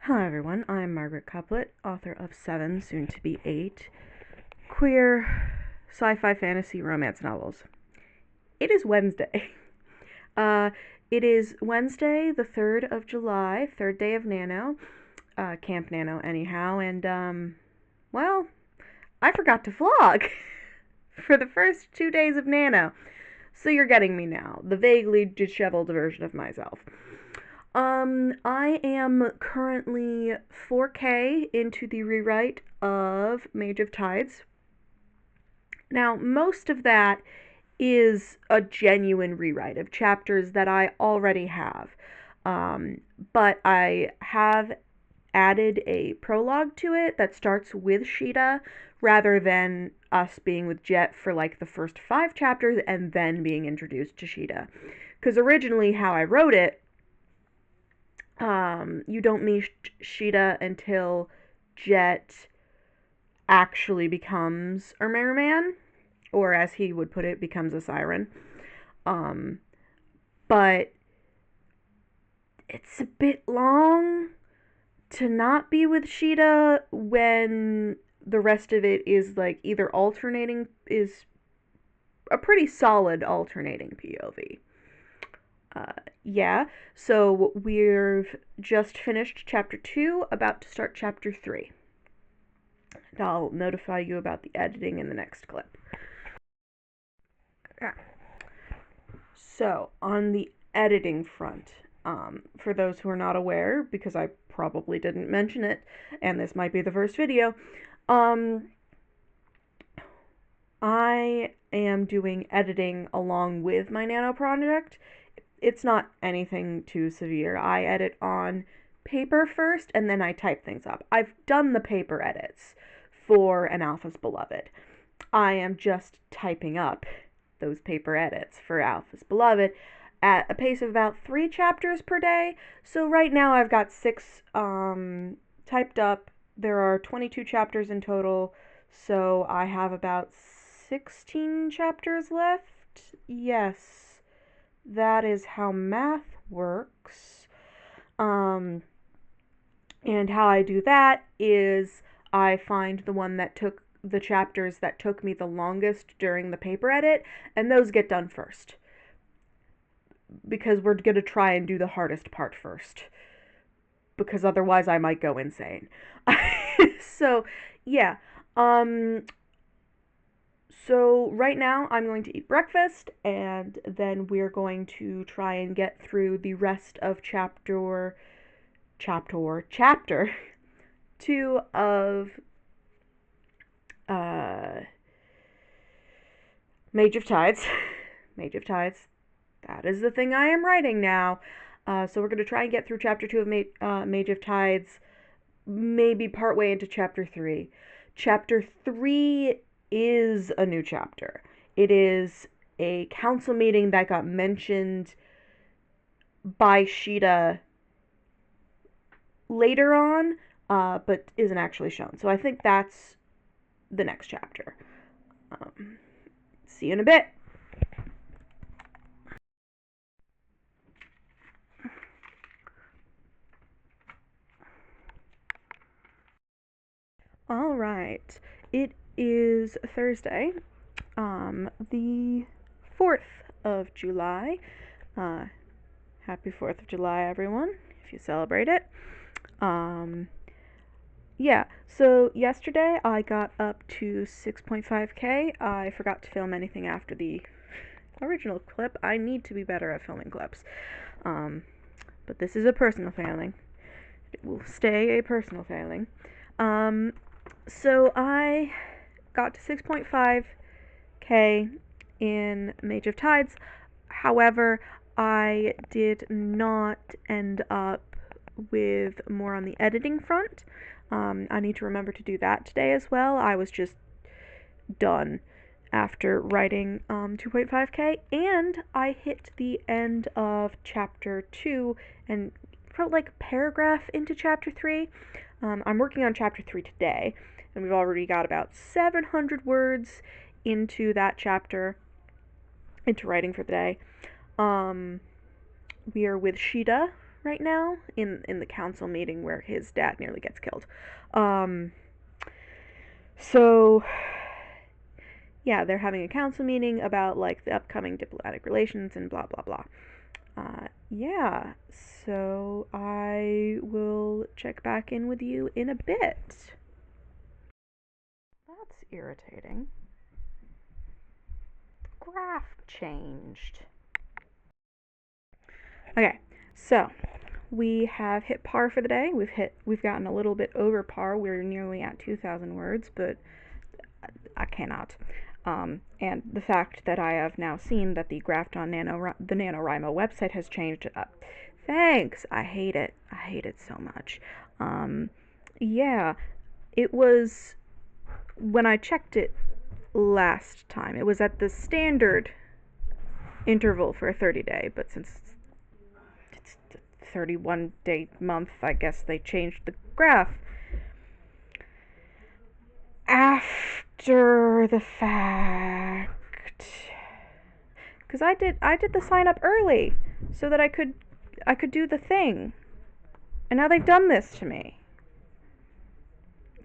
Hello everyone, I'm Margaret Couplet, author of 7, soon to be 8, queer sci-fi fantasy romance novels. It is Wednesday. Uh, it is Wednesday, the 3rd of July, 3rd day of Nano, Camp Nano anyhow, and well, I forgot to vlog for the first 2 days of Nano. So you're getting me now, the vaguely disheveled version of myself. I am currently 4K into the rewrite of Mage of Tides. Now, most of that is a genuine rewrite of chapters that I already have. Um, but I have added a prologue to it that starts with Sheeta rather than us being with Jet for like the first 5 chapters and then being introduced to Sheeta. Because originally, how I wrote it, you don't meet Sheeta until Jet actually becomes a merman, or as he would put it, becomes a siren. Um, but it's a bit long to not be with Sheeta when the rest of it is like either alternating, is a pretty solid alternating POV. Yeah, so we've just finished chapter 2, about to start chapter 3. And I'll notify you about the editing in the next clip. Yeah. So, on the editing front, for those who are not aware, because I probably didn't mention it, and this might be the first video, I am doing editing along with my Nano project. It's not anything too severe. I edit on paper first, and then I type things up. I've done the paper edits for An Alpha's Beloved. I am just typing up those paper edits for Alpha's Beloved at a pace of about 3 chapters per day. So right now I've got 6 typed up. There are 22 chapters in total, so I have about 16 chapters left. Yes, that is how math works. And how I do that is I find the chapters that took me the longest during the paper edit, and those get done first. Because we're going to try and do the hardest part first. Because otherwise I might go insane. So, yeah. So right now I'm going to eat breakfast, and then we're going to try and get through the rest of chapter 2 of Mage of Tides. Mage of Tides. That is the thing I am writing now. So we're going to try and get through chapter 2 of Mage of Tides, maybe partway into chapter 3. Chapter 3 is a new chapter. It is a council meeting that got mentioned by Sheeta later on, but isn't actually shown. So I think that's the next chapter. See you in a bit. All right. It is Thursday, the 4th of July. Happy 4th of July, everyone, if you celebrate it. Yeah, so yesterday I got up to 6.5K. I forgot to film anything after the original clip. I need to be better at filming clips. But this is a personal failing. It will stay a personal failing. So I got to 6.5K in Mage of Tides. However, I did not end up with more on the editing front. I need to remember to do that today as well. I was just done after writing 2.5K, and I hit the end of chapter 2 and wrote like a paragraph into chapter 3. I'm working on chapter 3 today, and we've already got about 700 words into that chapter, into writing for the day. We are with Sheeta right now in the council meeting where his dad nearly gets killed. Um, so yeah, they're having a council meeting about like the upcoming diplomatic relations and blah blah blah. Yeah, so I will check back in with you in a bit. That's irritating. The graph changed. Okay, so we have hit par for the day. We've gotten a little bit over par. We're nearly at 2,000 words, but I cannot. And the fact that I have now seen that the the NaNoWriMo website has changed. Thanks. I hate it. I hate it so much. Yeah, it was when I checked it last time. It was at the standard interval for a 30-day, but since it's a 31-day month, I guess they changed the graph after the fact. Because I did the sign up early so that I could do the thing. And now they've done this to me.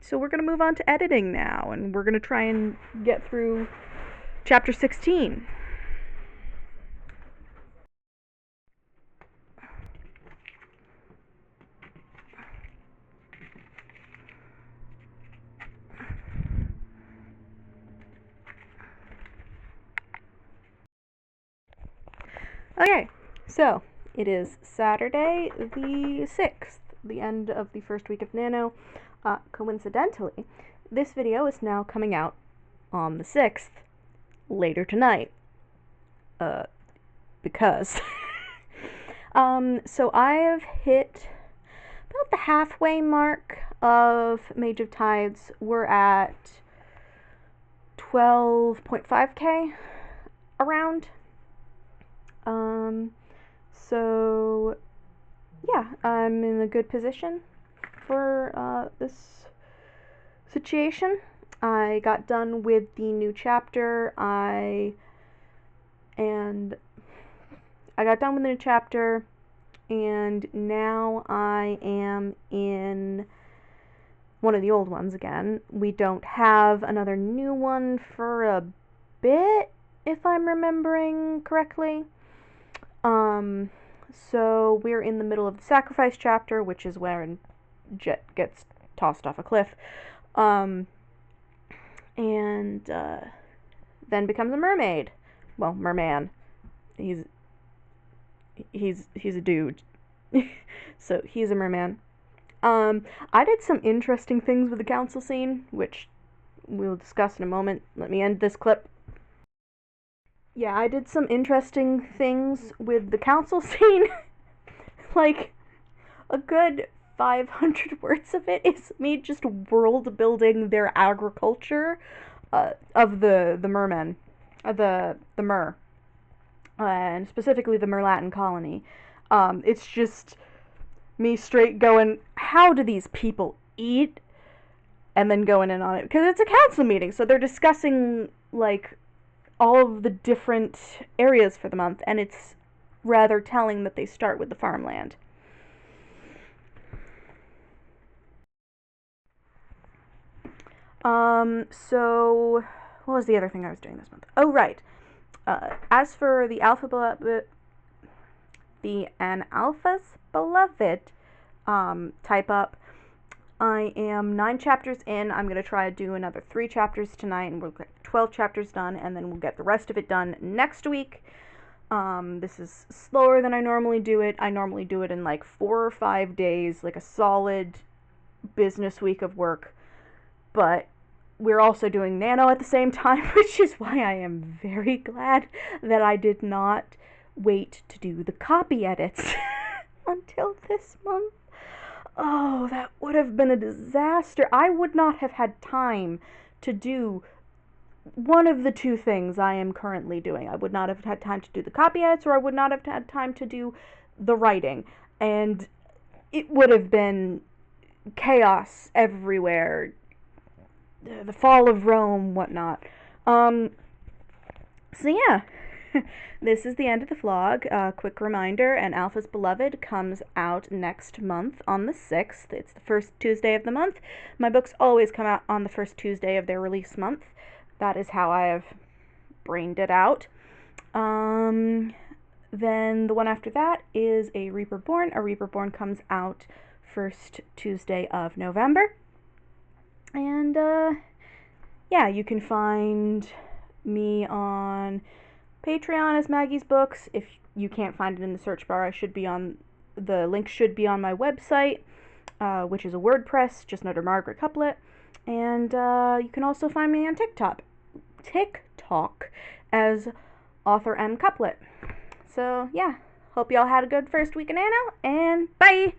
So we're going to move on to editing now, and we're going to try and get through chapter 16. Okay, so it is Saturday the 6th, the end of the first week of Nano. Coincidentally, this video is now coming out on the 6th, later tonight. Because. So I have hit about the halfway mark of Mage of Tides. We're at 12.5k around. So yeah, I'm in a good position for this situation. I got done with the new chapter. I got done with the new chapter, and now I am in one of the old ones again. We don't have another new one for a bit, if I'm remembering correctly. So we're in the middle of the sacrifice chapter, which is where Jet gets tossed off a cliff, and then becomes a mermaid. Well, merman. He's a dude. So he's a merman. I did some interesting things with the council scene, which we'll discuss in a moment. Let me end this clip. Yeah, I did some interesting things with the council scene. Like, a good 500 words of it is me just world building their agriculture of the mermen, the mer, and specifically the Merlatin colony. It's just me straight going, how do these people eat? And then going in on it. Because it's a council meeting, so they're discussing, like, all of the different areas for the month, and it's rather telling that they start with the farmland. So, what was the other thing I was doing this month? Oh, right. As for the An Alpha's Beloved type up, I am 9 chapters in. I'm going to try to do another 3 chapters tonight, and we'll get 12 chapters done, and then we'll get the rest of it done next week. This is slower than I normally do it. I normally do it in like 4 or 5 days, like a solid business week of work. But we're also doing Nano at the same time, which is why I am very glad that I did not wait to do the copy edits until this month. Oh, that would have been a disaster. I would not have had time to do one of the 2 things I am currently doing. I would not have had time to do the copy edits, or I would not have had time to do the writing. And it would have been chaos everywhere. The fall of Rome, whatnot. So yeah. This is the end of the vlog. Quick reminder, and Alpha's Beloved comes out next month on the 6th. It's the first Tuesday of the month. My books always come out on the first Tuesday of their release month. That is how I have brained it out. Then the one after that is A Reaper Born. A Reaper Born comes out first Tuesday of November. And yeah, you can find me on Patreon as Maggie's Books. If you can't find it in the search bar, the link should be on my website, which is a WordPress, just under Margaret Couplet. And you can also find me on TikTok as author M Couplet. So yeah, hope y'all had a good first week of Nano, and bye!